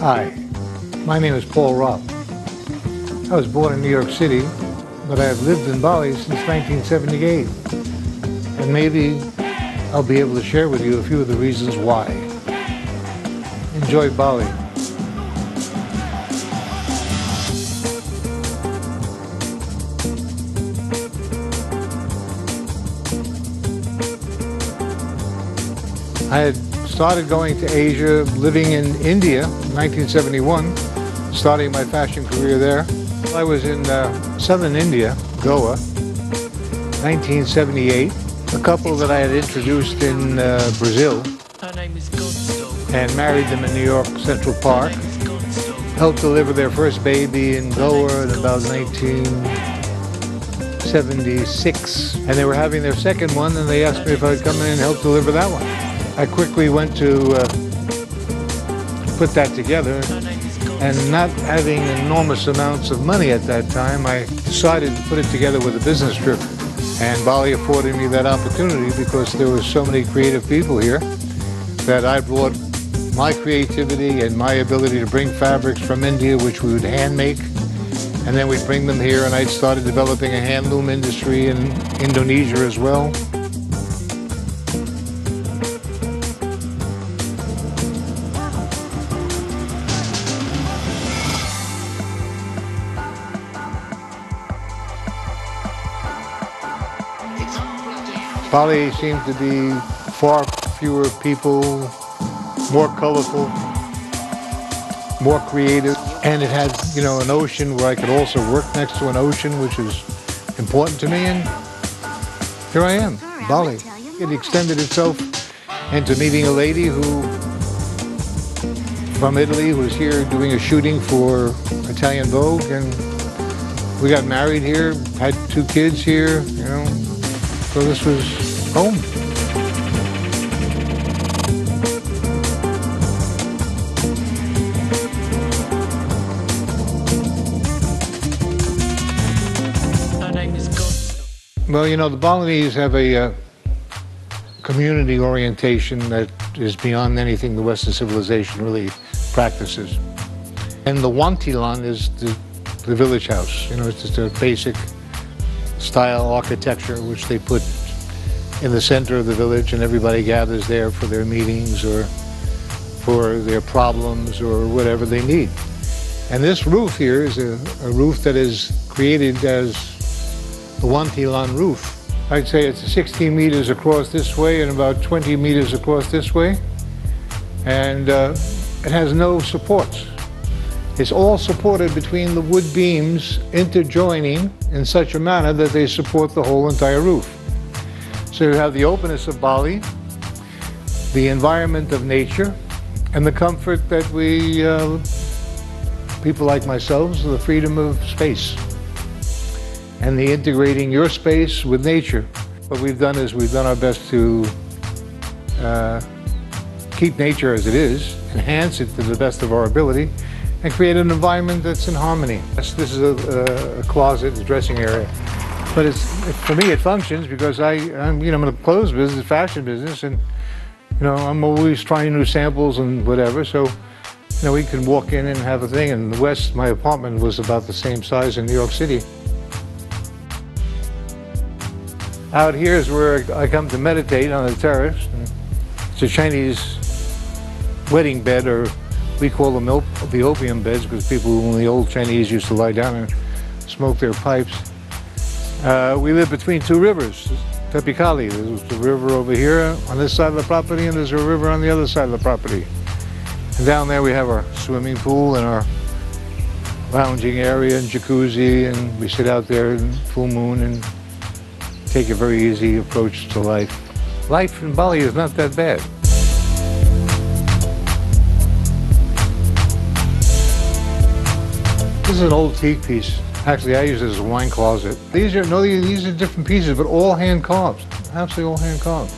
Hi, my name is Paul Ropp. I was born in New York City, but I have lived in Bali since 1978. And maybe I'll be able to share with you a few of the reasons why. Enjoy Bali. I had started going to Asia, living in India in 1971, starting my fashion career there. I was in southern India, Goa, 1978. A couple that I had introduced in Brazil and married them in New York Central Park. Helped deliver their first baby in Goa in about 1976. And they were having their second one, and they asked me if I'd come in and help deliver that one. I quickly went to put that together, and not having enormous amounts of money at that time, I decided to put it together with a business trip. And Bali afforded me that opportunity because there were so many creative people here that I brought my creativity and my ability to bring fabrics from India, which we would hand make, and then we'd bring them here, and I'd started developing a handloom industry in Indonesia as well. Bali seemed to be far fewer people, more colorful, more creative, and it had, you know, an ocean where I could also work next to an ocean, which is important to me, and here I am, Bali. It extended itself into meeting a lady from Italy who was here doing a shooting for Italian Vogue, and we got married here, had 2 kids here, you know, so this was home. Well, you know, the Balinese have a community orientation that is beyond anything the Western civilization really practices. And the wantilan is the village house. You know, it's just a basic style architecture which they put in the center of the village, and everybody gathers there for their meetings or for their problems or whatever they need. And this roof here is a roof that is created as the wantilan roof. I'd say it's 16 meters across this way and about 20 meters across this way. And it has no supports. It's all supported between the wood beams, interjoining in such a manner that they support the whole entire roof. So you have the openness of Bali, the environment of nature, and the comfort that we, people like myself, the freedom of space. And the integrating your space with nature. What we've done is we've done our best to keep nature as it is, enhance it to the best of our ability, and create an environment that's in harmony. This is a closet, a dressing area. But for me, it functions because I'm in the clothes business, fashion business, and I'm always trying new samples and whatever. So, we can walk in and have a thing. In the West, my apartment was about the same size in New York City. Out here is where I come to meditate on the terrace. It's a Chinese wedding bed, or we call them the opium beds, because people in the old Chinese used to lie down and smoke their pipes. We live between 2 rivers, Tepikali. There's the river over here on this side of the property, and there's a river on the other side of the property. And down there we have our swimming pool and our lounging area and jacuzzi, and we sit out there in full moon and take a very easy approach to life. Life in Bali is not that bad. This is an old teak piece. Actually, I use it as a wine closet. These are different pieces, but all hand carved. Absolutely all hand carved.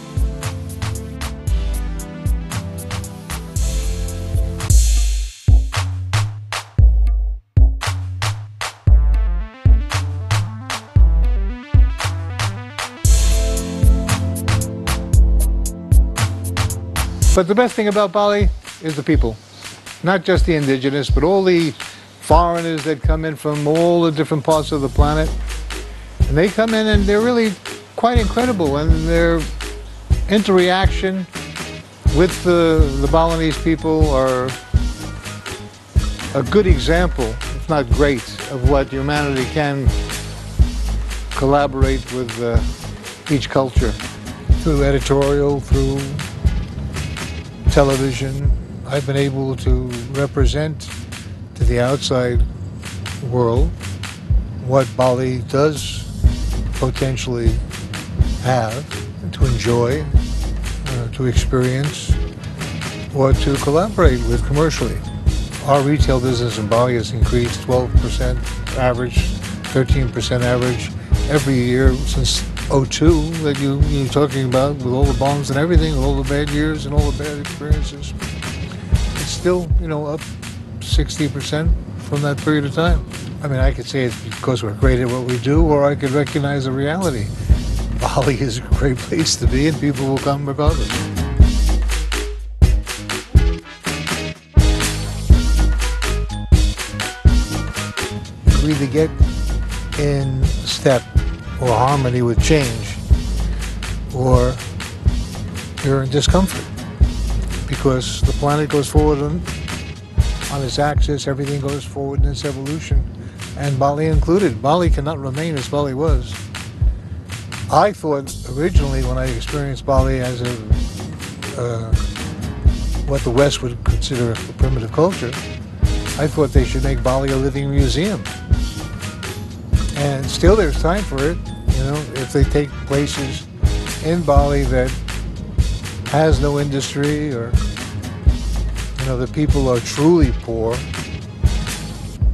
But the best thing about Bali is the people. not just the indigenous, but all the foreigners that come in from all the different parts of the planet. And they come in and they're really quite incredible, and their interaction with the Balinese people are a good example, if not great, of what humanity can collaborate with each culture. Through editorial, through television, I've been able to represent to the outside world what Bali does potentially have to enjoy, to experience, or to collaborate with commercially. Our retail business in Bali has increased 12% average, 13% average every year since '02 that you're talking about, with all the bombs and everything, with all the bad years and all the bad experiences. It's still, you know, up 60% from that period of time. I mean, I could say it's because we're great at what we do, or I could recognize the reality. Bali is a great place to be, and people will come regardless. You either get in step or harmony with change, or you're in discomfort, because the planet goes forward on its axis, everything goes forward in its evolution, and Bali included. Bali cannot remain as Bali was. I thought originally, when I experienced Bali as what the West would consider a primitive culture, I thought they should make Bali a living museum. And still there's time for it, you know, if they take places in Bali that has no industry, or, you know, the people are truly poor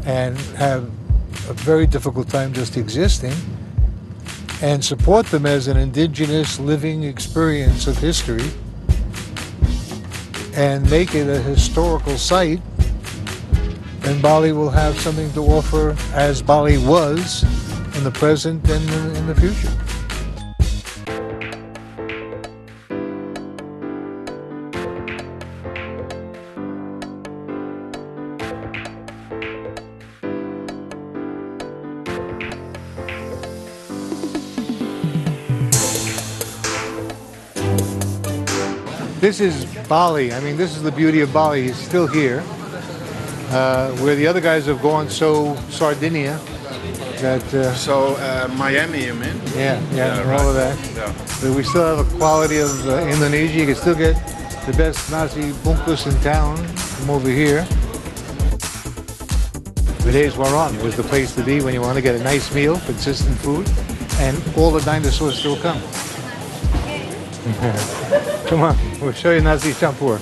and have a very difficult time just existing, and support them as an indigenous living experience of history and make it a historical site, then Bali will have something to offer as Bali was in the present and in the future. This is Bali. I mean, this is the beauty of Bali. He's still here. Where the other guys have gone, so Sardinia, that... Miami, you mean? Yeah, and right. all of that. Yeah. But we still have a quality of Indonesia. You can still get the best nasi bungkus in town from over here. Today's Waran was the place to be when you want to get a nice meal, consistent food, and all the dinosaurs still come. Come on, we'll show you nasi campur.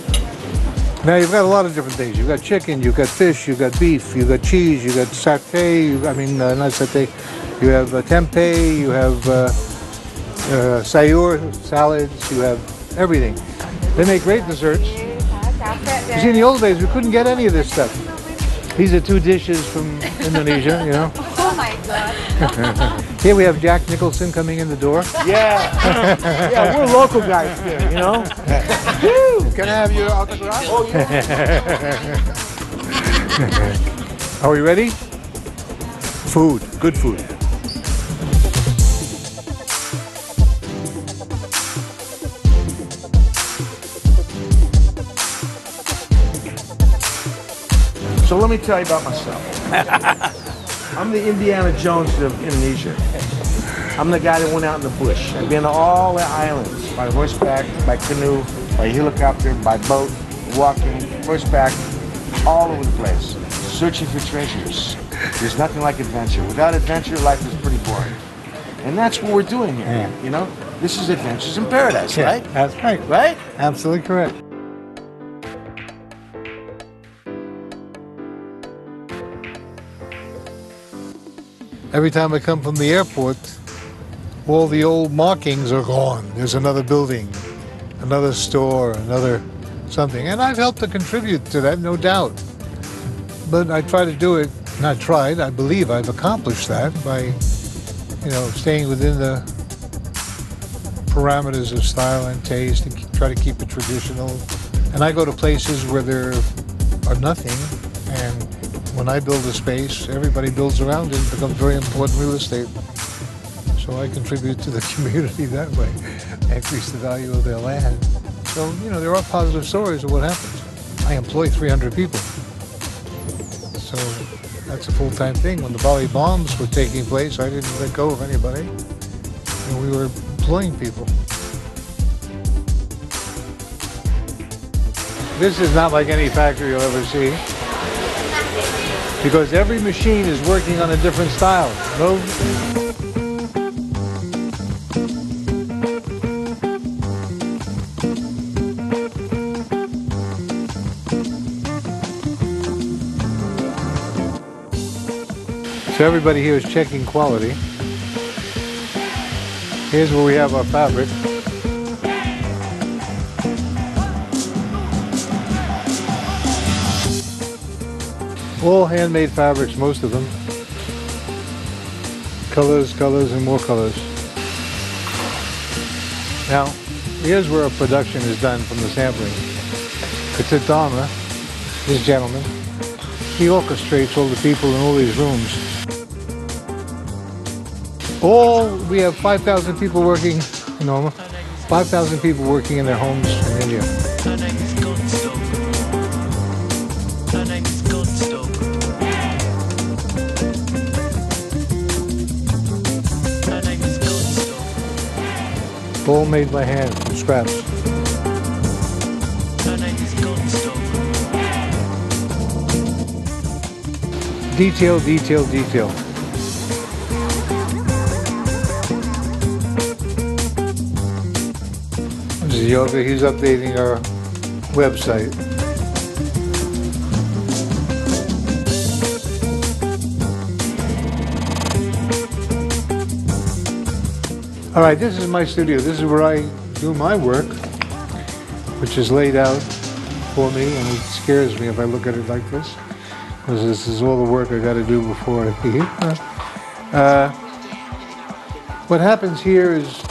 Now you've got a lot of different things. You've got chicken, you've got fish, you've got beef, you've got cheese, you've got satay, not satay, you have tempeh, you have sayur, salads, you have everything. They make great desserts. You see, in the old days, we couldn't get any of this stuff. These are two dishes from Indonesia, you know. Oh my God. Here we have Jack Nicholson coming in the door. Yeah, yeah, we're local guys here, you know. Can I have your autograph? Oh yeah. Are we ready? Food, good food. So let me tell you about myself. I'm the Indiana Jones of Indonesia. I'm the guy that went out in the bush. I've been to all the islands, by horseback, by canoe, by helicopter, by boat, walking, horseback, all over the place, searching for treasures. There's nothing like adventure. Without adventure, life is pretty boring. And that's what we're doing here, Yeah. you know? This is Adventures in Paradise, Yeah, right? that's right. Right? Absolutely correct. Every time I come from the airport, all the old markings are gone. There's another building, another store, another something. And I've helped to contribute to that, no doubt. But I try to do it, not tried, I believe I've accomplished that by, you know, staying within the parameters of style and taste and try to keep it traditional. And I go to places where there are nothing, and when I build a space, everybody builds around it. It becomes very important real estate. So I contribute to the community that way. I increase the value of their land. So, you know, there are positive stories of what happens. I employ 300 people. So that's a full-time thing. When the Bali bombs were taking place, I didn't let go of anybody. And we were employing people. This is not like any factory you'll ever see, because every machine is working on a different style. No. So everybody here is checking quality. Here's where we have our fabric. All handmade fabrics, most of them. Colors, colors, and more colors. Now, here's where a production is done from the sampling. It's a Dharma, this gentleman. He orchestrates all the people in all these rooms. We have 5,000 people working in Norma. 5,000 people working in their homes in India. Her name is Godstock. Her name is Godstock. Her name is Godstock. All made by hand from scraps. Her name is Godstock. Detail, detail, detail. This is Yoga. He's updating our website. All right, this is my studio. This is where I do my work, which is laid out for me, and it scares me if I look at it like this, because this is all the work I got to do before I leave. What happens here is,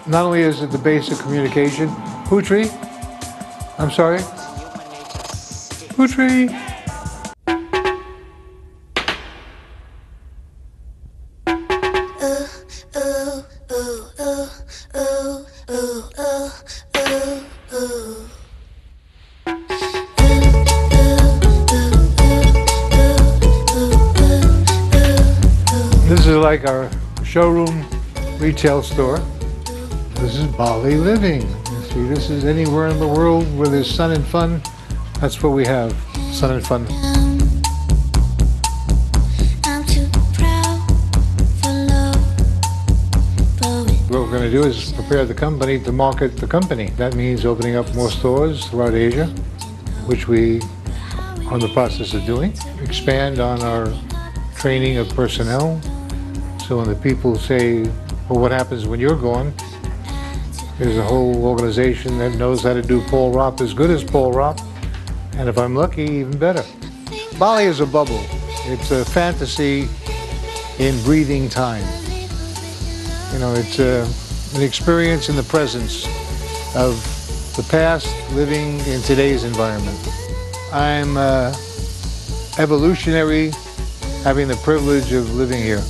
not only is it the basic communication. Putri? I'm sorry? Putri? This is like our showroom retail store. This is Bali living. You see, this is anywhere in the world where there's sun and fun. That's what we have, sun and fun. What we're going to do is prepare the company to market the company. That means opening up more stores throughout Asia, which we are in the process of doing. Expand on our training of personnel. So when the people say, well, what happens when you're gone? There's a whole organization that knows how to do Paul Ropp as good as Paul Ropp, and if I'm lucky, even better. Bali is a bubble. It's a fantasy in breathing time. You know, it's an experience in the presence of the past living in today's environment. I'm evolutionary, having the privilege of living here.